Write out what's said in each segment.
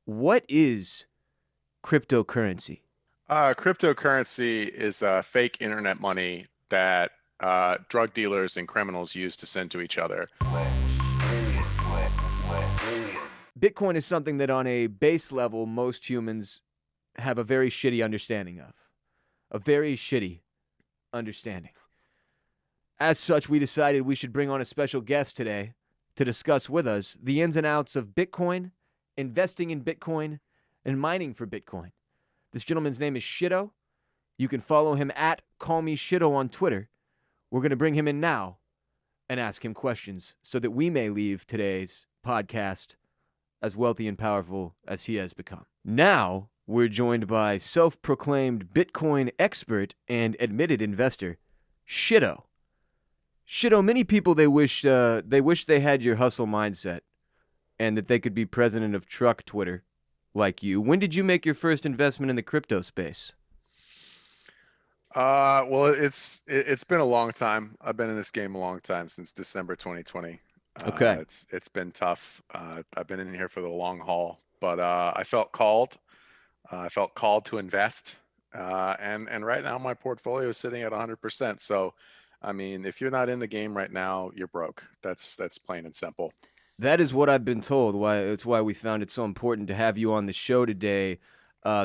What is cryptocurrency? Cryptocurrency is fake internet money that drug dealers and criminals use to send to each other. Bitcoin is something that on a base level, most humans have a very shitty understanding of. A very shitty understanding. As such, we decided we should bring on a special guest today to discuss with us the ins and outs of Bitcoin, investing in Bitcoin, and mining for Bitcoin. This gentleman's name is Shitto. You can follow him at CallMeShitto on Twitter. We're going to bring him in now and ask him questions so that we may leave today's podcast as wealthy and powerful as he has become. Now, we're joined by self-proclaimed Bitcoin expert and admitted investor, Shitto. Shitto, many people they wish they had your hustle mindset and that they could be president of truck Twitter like you. When did you make your first investment in the crypto space? Well, it's been a long time. I've been in this game a long time, since December 2020. Okay. It's been tough. I've been in here for the long haul, but I felt called. I felt called to invest, and right now my portfolio is sitting at 100%. So, I mean, if you're not in the game right now, you're broke. That's plain and simple. That is what I've been told. It's why we found it so important to have you on the show today,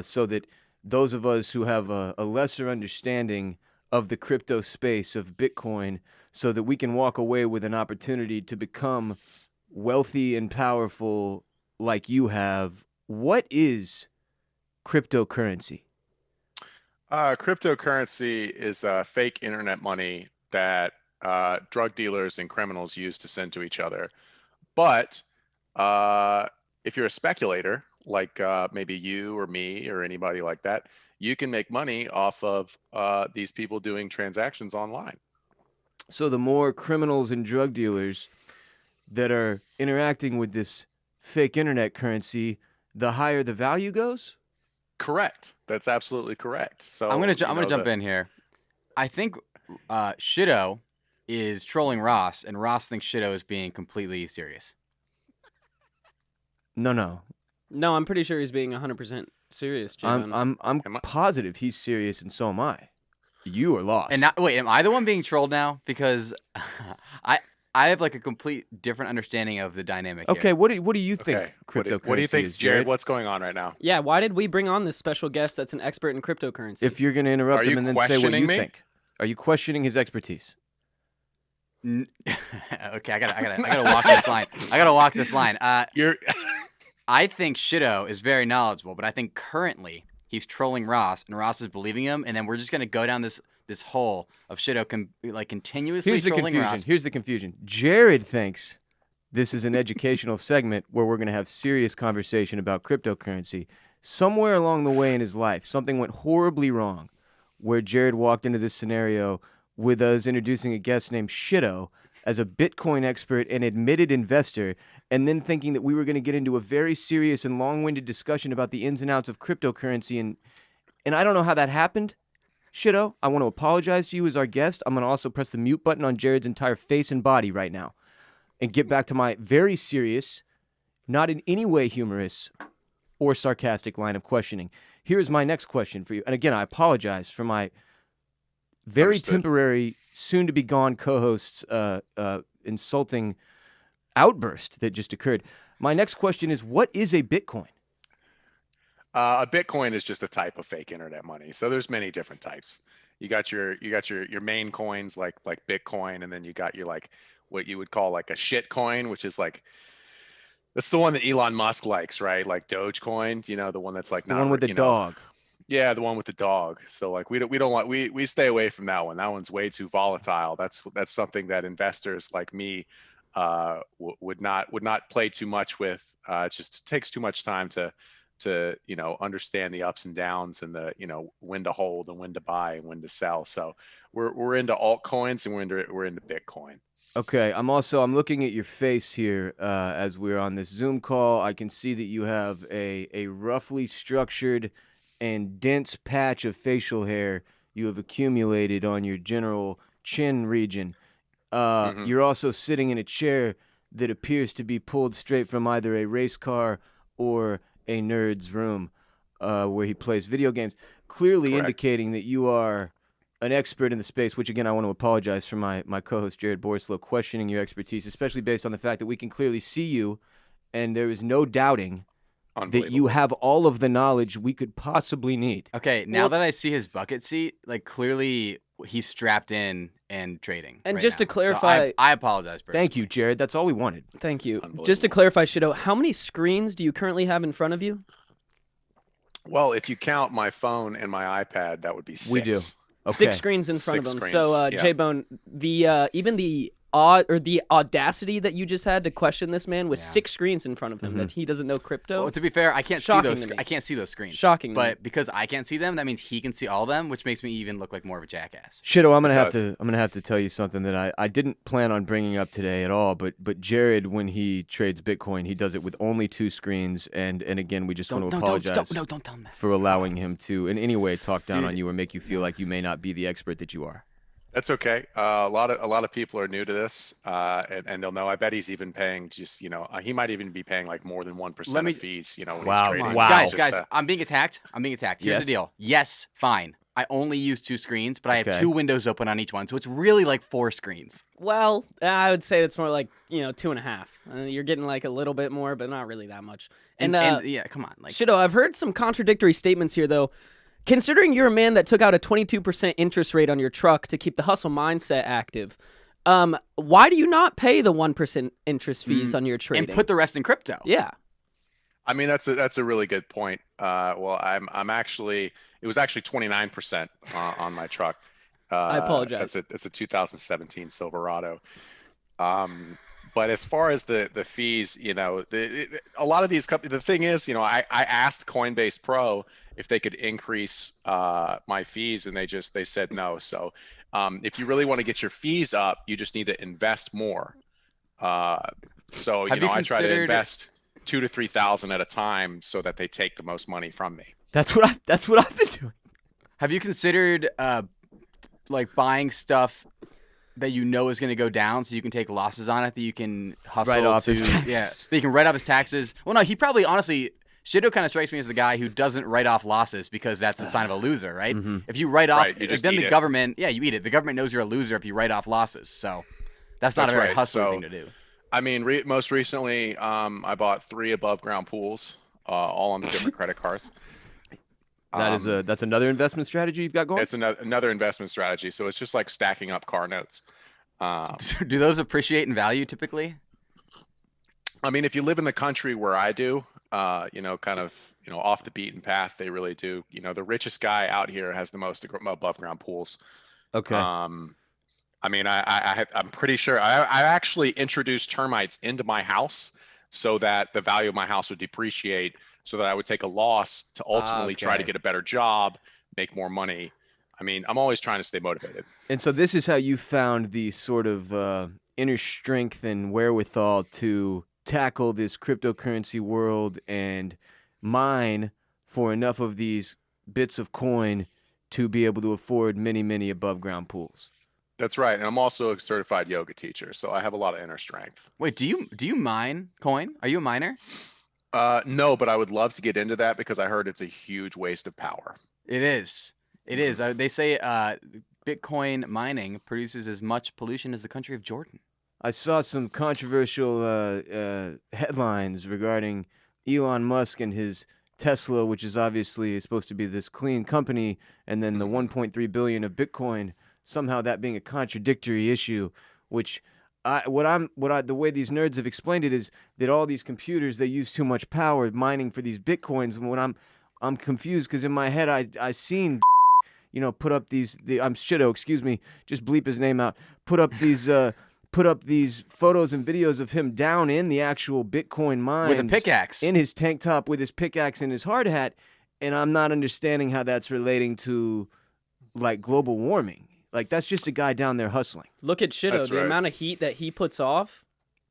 so that those of us who have a lesser understanding of the crypto space of Bitcoin, so that we can walk away with an opportunity to become wealthy and powerful like you have. What is cryptocurrency? Cryptocurrency is fake internet money that drug dealers and criminals use to send to each other. But if you're a speculator, like maybe you or me or anybody like that, you can make money off of these people doing transactions online. So the more criminals and drug dealers that are interacting with this fake internet currency, the higher the value goes? Correct. That's absolutely correct. So I'm gonna jump in here. I think Shitto is trolling Ross, and Ross thinks Shitto is being completely serious. No. No, I'm pretty sure he's being 100% serious, Jim. I'm positive he's serious, and so am I. You are lost. And now, wait, am I the one being trolled now? Because I have like a complete different understanding of the dynamic. Okay, here. what do you think Okay. cryptocurrency What do you think, is, Jared? What's going on right now? Yeah, why did we bring on this special guest that's an expert in cryptocurrency? If you're going to interrupt Are him you and then say what questioning you me? think. Are you questioning his expertise? Okay, I gotta walk this line. I gotta walk this line. You're I think Shitto is very knowledgeable, but I think currently he's trolling Ross, and Ross is believing him, and then we're just gonna go down this hole of Shitto continuously Here's the trolling confusion. Ross. Here's the confusion. Jared thinks this is an educational segment where we're going to have serious conversation about cryptocurrency. Somewhere along the way in his life, something went horribly wrong, where Jared walked into this scenario with us introducing a guest named Shitto as a Bitcoin expert and admitted investor, and then thinking that we were going to get into a very serious and long-winded discussion about the ins and outs of cryptocurrency, and I don't know how that happened. Shitto, I want to apologize to you as our guest. I'm going to also press the mute button on Jared's entire face and body right now and get back to my very serious, not in any way humorous or sarcastic line of questioning. Here's my next question for you. And again, I apologize for my very temporary, soon-to-be-gone co-host's insulting outburst that just occurred. My next question is, what is a Bitcoin? A Bitcoin is just a type of fake internet money. So there's many different types. You got your main coins like Bitcoin, and then you got your like what you would call like a shit coin, which is like that's the one that Elon Musk likes, right? Like Dogecoin, the one that's like The one with the dog. Yeah, the one with the dog. So like we don't want we stay away from that one. That one's way too volatile. That's something that investors like me would not play too much with. It just takes too much time to understand the ups and downs and the when to hold and when to buy and when to sell. So we're into altcoins and we're into Bitcoin. Okay, I'm looking at your face here as we're on this Zoom call. I can see that you have a roughly structured and dense patch of facial hair you have accumulated on your general chin region. You're also sitting in a chair that appears to be pulled straight from either a race car or a nerd's room where he plays video games, clearly Correct. indicating that you are an expert in the space, which, again, I want to apologize for my co-host, Jared Borslow, questioning your expertise, especially based on the fact that we can clearly see you, and there is no doubting that you have all of the knowledge we could possibly need. Okay, now that I see his bucket seat, like clearly he's strapped in and trading. And right just now. to clarify, So I apologize. Thank you, Jared. That's all we wanted. Thank you. Just to clarify, Shitto, how many screens do you currently have in front of you? Well, if you count my phone and my iPad, that would be 6. We do. Okay. 6 screens in front 6 of them. screens, So, yeah. J-Bone, even the audacity that you just had to question this man with 6 screens in front of him that he doesn't know crypto. Well, to be fair, I can't see Shocking those. to me. I can't see those screens. Shocking to me. But because I can't see them, that means he can see all of them, which makes me even look like more of a jackass. Shitto, I'm does. gonna have to tell you something that I didn't plan on bringing up today at all. But Jared, when he trades Bitcoin, he does it with only 2 screens, and again, we just want to apologize Don't tell him that. for allowing him to in any way talk down on you or make you feel like you may not be the expert that you are. That's okay. A lot of people are new to this, and they'll know. I bet he's even paying just, he might even be paying like more than 1% of fees, when Wow. he's trading. Wow. It's Guys, just, I'm being attacked. Here's Yes? the deal. Yes, fine. I only use 2 screens, but I have Okay. 2 windows open on each one, so it's really like 4 screens. Well, I would say it's more like 2.5. You're getting like a little bit more, but not really that much. And yeah, come on, like Shitto, I've heard some contradictory statements here, though. Considering you're a man that took out a 22% interest rate on your truck to keep the hustle mindset active, why do you not pay the 1% interest fees on your trading? and put the rest in crypto. Yeah. I mean, that's a really good point. Well, I'm actually, it was actually 29% on my truck. I apologize. It's a 2017 Silverado. But as far as the fees, a lot of these companies, the thing is, I asked Coinbase Pro if they could increase my fees, and they said no. So if you really want to get your fees up, you just need to invest more. So Have you I try to considered- invest 2,000 to 3,000 at a time so that they take the most money from me. That's what I've been doing. Have you considered like buying stuff that you know is going to go down, so you can take losses on it, that you can hustle Write off to, his taxes. yeah, that you can write off his taxes. Well, no, he probably honestly. Shitto kind of strikes me as the guy who doesn't write off losses because that's the sign of a loser, right? If you write off, Right, you just then eat the it. government, you eat it. The government knows you're a loser if you write off losses. So that's not That's a very right. hustling So- thing to do. I mean, most recently, I bought 3 above ground pools, all on different credit cards. That's another investment strategy you've got going. It's another investment strategy. So it's just like stacking up car notes. Do those appreciate in value typically? I mean, if you live in the country where I do, kind of, off the beaten path, they really do. The richest guy out here has the most above ground pools. Okay. I mean, I'm pretty sure I actually introduced termites into my house so that the value of my house would depreciate, so that I would take a loss to ultimately try to Okay. get a better job, make more money. I mean, I'm always trying to stay motivated. And so this is how you found the sort of inner strength and wherewithal to tackle this cryptocurrency world and mine for enough of these bits of coin to be able to afford many, many above ground pools. That's right. And I'm also a certified yoga teacher, so I have a lot of inner strength. Wait, do you mine coin? Are you a miner? No, but I would love to get into that because I heard it's a huge waste of power. It is. It is. They say Bitcoin mining produces as much pollution as the country of Jordan. I saw some controversial headlines regarding Elon Musk and his Tesla, which is obviously supposed to be this clean company, and then the 1.3 billion of Bitcoin, somehow that being a contradictory issue, which the way these nerds have explained it is that all these computers, they use too much power mining for these Bitcoins. And when I'm confused because in my head I seen put up I'm Shitto, excuse me, just bleep his name out. Put up these photos and videos of him down in the actual Bitcoin mines With a pickaxe. in his tank top with his pickaxe and his hard hat, and I'm not understanding how that's relating to like global warming. Like that's just a guy down there hustling. Look at Shitto. That's The right. amount of heat that he puts off,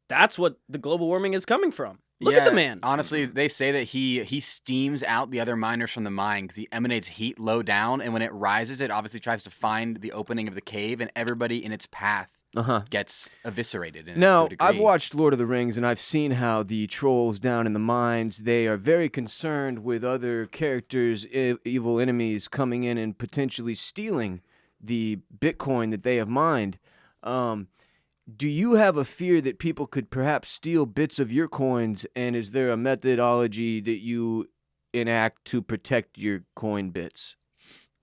that's what the global warming is coming from. Look at the man. Honestly, they say that he steams out the other miners from the mine because he emanates heat low down, and when it rises, it obviously tries to find the opening of the cave, and everybody in its path gets eviscerated. In Now, to a I've degree. watched Lord of the Rings, and I've seen how the trolls down in the mines, they are very concerned with other characters, evil enemies, coming in and potentially stealing the Bitcoin that they have mined. Do you have a fear that people could perhaps steal bits of your coins, and is there a methodology that you enact to protect your coin bits?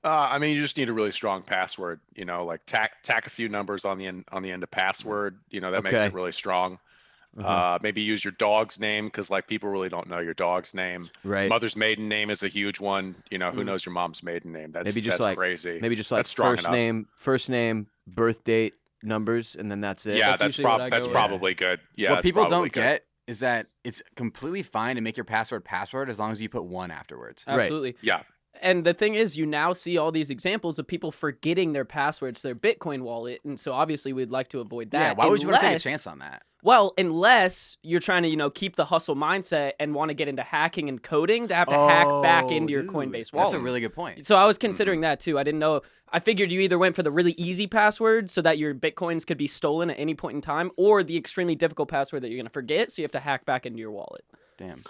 I mean, you just need a really strong password. Like tack a few numbers on the end of password. That makes Okay. it really strong. Maybe use your dog's name, because like people really don't know your dog's name. Right. Mother's maiden name is a huge one. Who knows your mom's maiden name? That's Maybe just that's like crazy. Maybe just like That's strong first enough. name, birth date, numbers, and then that's it. Yeah, That's that's usually what I that's go with. probably good. Yeah, what that's people probably don't good. get is that it's completely fine to make your password as long as you put 1 afterwards. Right. Absolutely. Yeah. And the thing is, you now see all these examples of people forgetting their passwords to their Bitcoin wallet, and so obviously we'd like to avoid that. Yeah, why would you want to take a unless- chance on that? Well, unless you're trying to, keep the hustle mindset and want to get into hacking and coding to have to hack back into your dude. Coinbase wallet. That's a really good point. So I was considering that too. I didn't know. I figured you either went for the really easy password so that your Bitcoins could be stolen at any point in time, or the extremely difficult password that you're going to forget, so you have to hack back into your wallet. Damn.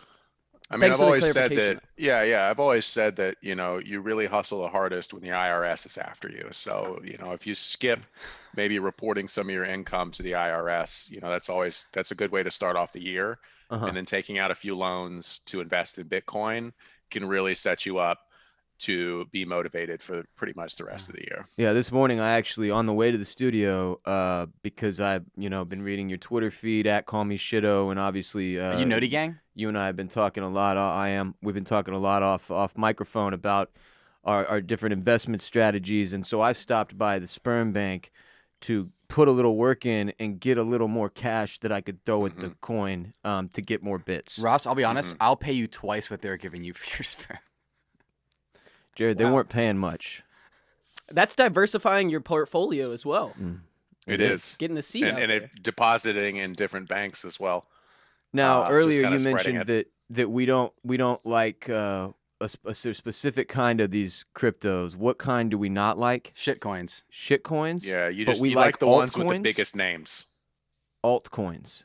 I mean, Thanks I've for the always said clarification. that. Yeah. I've always said that, you really hustle the hardest when the IRS is after you. So, if you skip maybe reporting some of your income to the IRS, that's a good way to start off the year. And then taking out a few loans to invest in Bitcoin can really set you up to be motivated for pretty much the rest of the year. Yeah, this morning I actually, on the way to the studio, because I've been reading your Twitter feed at Call Me Shitto, and obviously Are you Noti Gang? you and I have been talking a lot. We've been talking a lot off microphone about our different investment strategies, and so I stopped by the sperm bank to put a little work in and get a little more cash that I could throw at the coin to get more bits. Ross, I'll be honest, I'll pay you twice what they're giving you for your sperm. Jared, they Wow. weren't paying much. That's diversifying your portfolio as well. It is. Getting the seed out And there. it depositing in different banks as well. Now, just earlier kinda you spreading mentioned that we don't like a specific kind of these cryptos. What kind do we not like? Shit coins. Shit coins? Yeah, you But just we you like the ones with the altcoins? biggest names. Altcoins.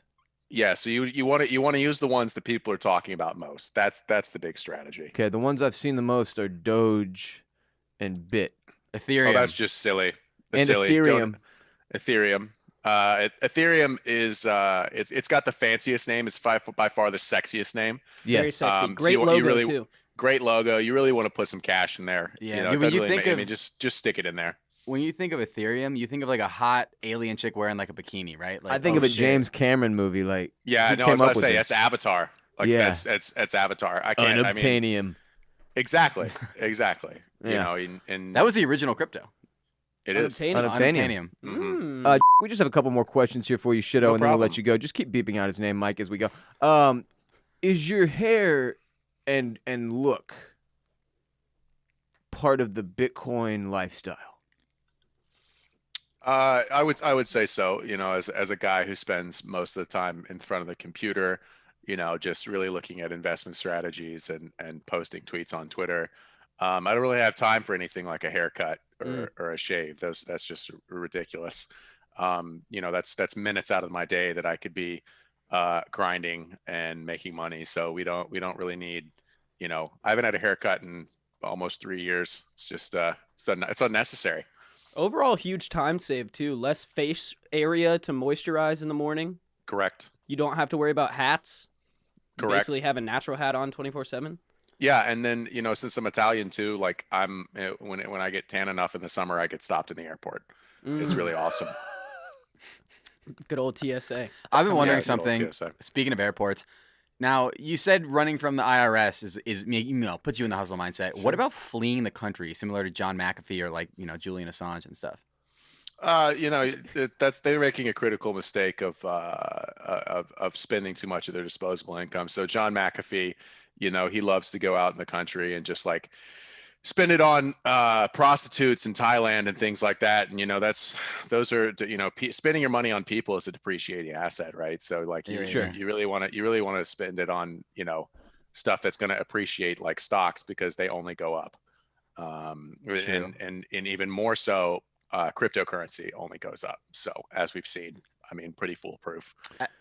Yeah, so you want to use the ones that people are talking about most. That's the big strategy. Okay, the ones I've seen the most are Doge and Bit. Ethereum. Oh, that's just silly. And Silly. Ethereum. Ethereum. Ethereum is it's got the fanciest name. It's by far the sexiest name. Very Yes. sexy. so Great you logo really- too. Great logo. You really want to put some cash in there. Yeah, You know, dude, it when doesn't you really think I of- mean, just stick it in there. when you think of Ethereum, you think of like a hot alien chick wearing like a bikini, right? Like, I think oh, of a shit. James Cameron movie. Like, Yeah, who no, I was came about up to say with that's this? Avatar. Like Yeah. that's Avatar. I can't. I mean, Unobtainium. exactly. You Yeah. know, and That was the original crypto. it is. Unobtainium. Unobtainium. Mhm. Mm. We just have a couple more questions here for you, Shitto, No and then we'll let problem. you go. Just keep beeping out his name, Mike, as we go. Is your hair and look part of the Bitcoin lifestyle? I would say so. You know, as a guy who spends most of the time in front of the computer, you know, just really looking at investment strategies and posting tweets on Twitter. I don't really have time for anything like a haircut or a shave. That's just ridiculous. You know, that's minutes out of my day that I could be grinding and making money. So we don't really need, you know, I haven't had a haircut in almost 3 years. It's just it's unnecessary. Overall, huge time save too. Less face area to moisturize in the morning. Correct. You don't have to worry about hats. You Correct. basically have a natural hat on 24/7. Yeah, and then you know, since I'm Italian too, like when I get tan enough in the summer, I get stopped in the airport. It's really awesome. Good old TSA. I've been wondering Yeah, good old something. TSA. Speaking of airports, now you said running from the IRS is you know, puts you in the hustle mindset. What about fleeing the country, similar to John McAfee or like, you know, Julian Assange and stuff? You know, they're making a critical mistake of spending too much of their disposable income. So John McAfee, you know, he loves to go out in the country and just like spend it on prostitutes in Thailand and things like that. And you know, those are you know, spending your money on people is a depreciating asset, right? So like you Yeah. you really want to spend it on, you know, stuff that's going to appreciate like stocks because they only go up. True. And even more so, cryptocurrency only goes up. So as we've seen, I mean, pretty foolproof.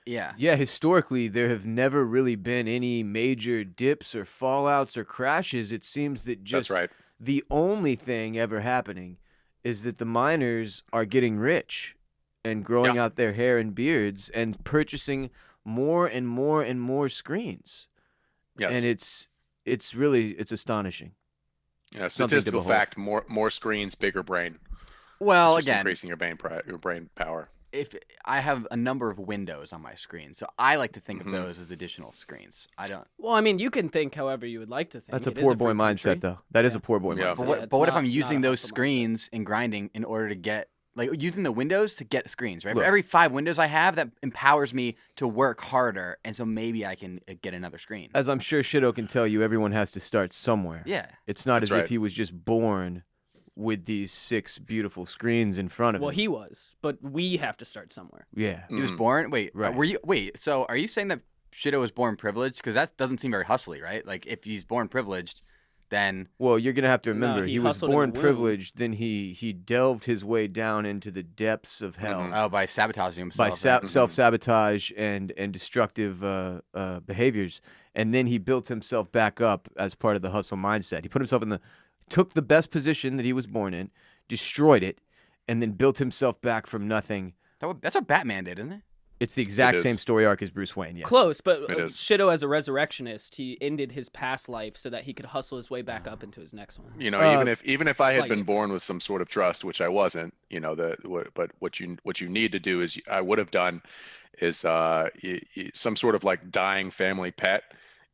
Yeah. Yeah, historically, there have never really been any major dips or fallouts or crashes. It seems that just That's right. the only thing ever happening is that the miners are getting rich and growing out their hair and beards and purchasing more and more and more screens. Yes. And it's really astonishing. Yeah, Something to statistical behold. fact: more screens, bigger brain. Well, Just again, increasing your brain power. if I have a number of windows on my screen, so I like to think of those as additional screens. I don't. Well, I mean, you can think however you would like to think. That's a It is poor boy free country. mindset, though. That is Yeah. a poor boy Yeah. mindset. But Yeah, what, it's but what if not- I'm not using a those hustle mindset. screens and grinding in order to get, like, using the windows to get screens, right? Look. For every 5 windows I have, that empowers me to work harder, and so maybe I can get another screen. As I'm sure Shitto can tell you, everyone has to start somewhere. Yeah. It's not That's as if right. he was just born with these 6 beautiful screens in front of Well, him. he was, but we have to start somewhere. Yeah. He was Mhm. born. Wait, Right. So are you saying that Shitto was born privileged? Because that doesn't seem very hustly, right? Like, if he's born privileged, then Well, you're gonna have to No, remember he he was hustled in the born womb. privileged. Then he delved his way down into the depths of hell Mhm. by sabotaging himself. by right? self-sabotage and destructive behaviors, and then he built himself back up as part of the hustle mindset. He put himself took the best position that he was born in, destroyed it, and then built himself back from nothing. That's what Batman did, isn't it? It's the exact is. same story arc as Bruce Wayne. Yes. Close, but It is. Shitto, as a resurrectionist, he ended his past life so that he could hustle his way back up into his next one. You know, Uh, even if I had slightly been born with some sort of trust, which I wasn't, you know, but what you need to do is I would have done is some sort of like dying family pet.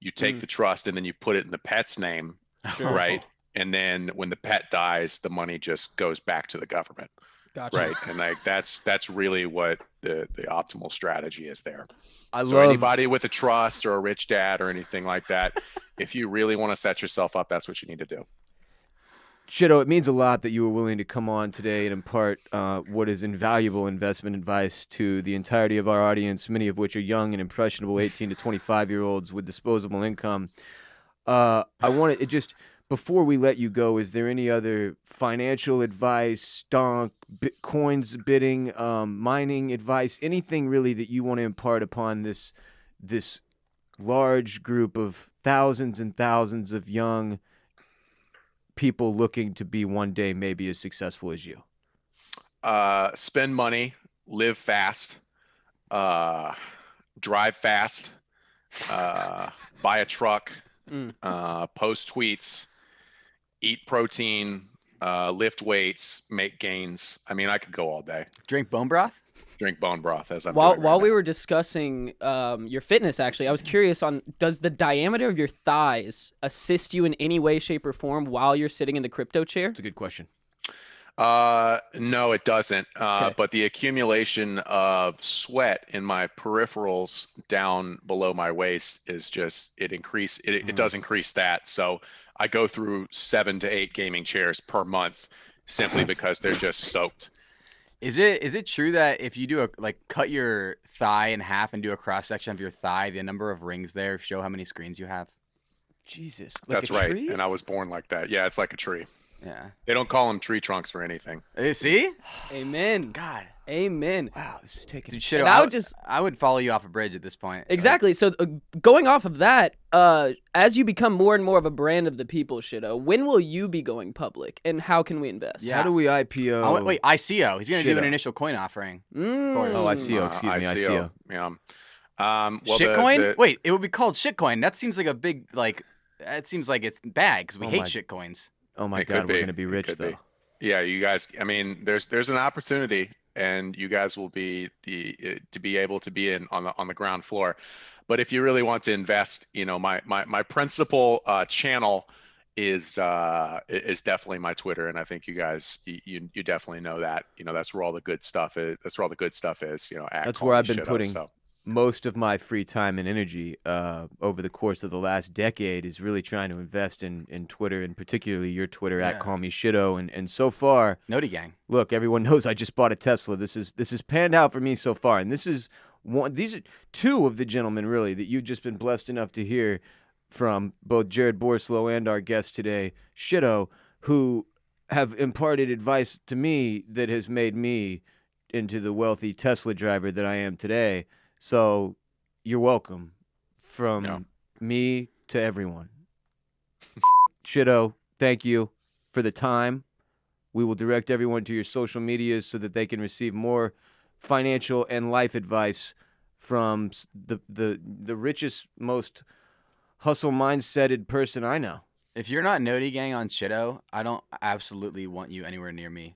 You take the trust and then you put it in the pet's name, Sure. right? And then when the pet dies, the money just goes back to the government, Gotcha. right? And like that's really what the optimal strategy is there. I So love anybody with a trust or a rich dad or anything like that, if you really want to set yourself up, that's what you need to do. Shitto, it means a lot that you were willing to come on today and impart what is invaluable investment advice to the entirety of our audience, many of which are young and impressionable 18 to 25-year-olds with disposable income. I want to just, before we let you go, is there any other financial advice, stonk, Bitcoins bidding, mining advice, anything really that you want to impart upon this large group of thousands and thousands of young people looking to be one day maybe as successful as you? Spend money, live fast, drive fast, buy a truck, post tweets, eat protein, lift weights, make gains. I mean, I could go all day. Drink bone broth. Drink bone broth as I'm While doing right we now. were discussing your fitness, actually, I was curious on, does the diameter of your thighs assist you in any way, shape, or form while you're sitting in the crypto chair? That's a good question. No, it doesn't. Okay. But the accumulation of sweat in my peripherals down below my waist is just, it does increase that. So I go through 7 to 8 gaming chairs per month simply because they're just soaked. Is it true that if you do cut your thigh in half and do a cross section of your thigh, the number of rings there show how many screens you have? Jesus. That's right. And I was born like that. Yeah, it's like a tree. Yeah. They don't call them tree trunks for anything. See? Amen. God. Amen. Wow, this is taking. Dude, shit. And I would follow you off a bridge at this point. Exactly. So going off of that, as you become more and more of a brand of the people, Shitto, when will you be going public, and how can we invest? Yeah. How do we IPO? Wait, ICO. He's gonna do an Shitto. initial coin offering. Mm. Oh, ICO. Excuse me, ICO. Yeah. Well, Shitcoin? Wait, it would be called shitcoin. That seems like a big That seems like it's bad because we Oh hate my- shitcoins. Oh my It God, could we're be. gonna be It rich could though. be. Yeah, you guys. I mean, there's an opportunity, and you guys will be to be able to be in on the ground floor. But if you really want to invest, you know, my principal channel is definitely my Twitter, and I think you guys you definitely know that. You know, that's where all the good stuff is. That's where all the good stuff is. You know, That's where I've been Shitto, putting So. most of my free time and energy over the course of the last decade is really trying to invest in Twitter, and particularly your Twitter Yeah. at Call Me Shitto. And so far, Noti gang. look, everyone knows I just bought a Tesla. This is panned out for me so far, and these are 2 of the gentlemen really that you've just been blessed enough to hear from, both Jared Borslow and our guest today, Shitto, who have imparted advice to me that has made me into the wealthy Tesla driver that I am today. So you're welcome from me to everyone. Shitto, thank you for the time. We will direct everyone to your social medias so that they can receive more financial and life advice from the richest, most hustle mindseted person I know. If you're not Noti Gang on Shitto, I don't absolutely want you anywhere near me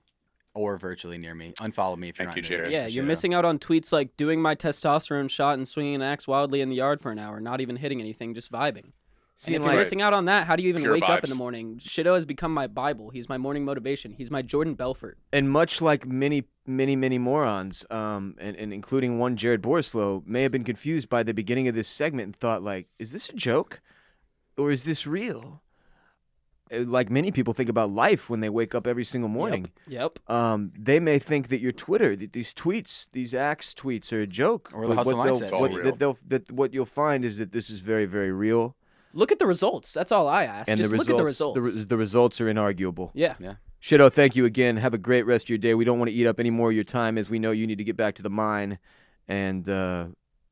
or virtually near me. Unfollow me if you're Thank not you, Noti Jared. Gang Yeah, on you're Shitto. missing out on tweets like doing my testosterone shot and swinging an axe wildly in the yard for an hour, not even hitting anything, just vibing. See, And if like- you're missing out on that, how do you even Pure wake up in the vibes. morning? Shitto has become my Bible. He's my morning motivation. He's my Jordan Belfort. And much like many morons, and including one Jared Borislow, may have been confused by the beginning of this segment and thought, like, is this a joke? Or is this real? Like many people think about life when they wake up every single morning. Yep. They may think that your Twitter, these tweets, these Axe tweets are a joke. Or the but hustle what they'll- mindset. It's all what- real. that they'll- that what you'll find is that this is very, very real. Look at the results. That's all I ask. And Just the look results, at the results. the results are inarguable. Yeah. Shitto, thank you again. Have a great rest of your day. We don't want to eat up any more of your time, as we know you need to get back to the mine and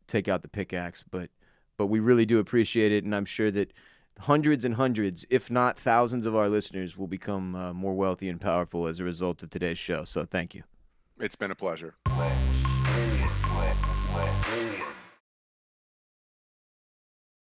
take out the pickaxe. But we really do appreciate it, and I'm sure that hundreds and hundreds, if not thousands, of our listeners will become more wealthy and powerful as a result of today's show. So thank you. It's been a pleasure. Ross Bolen.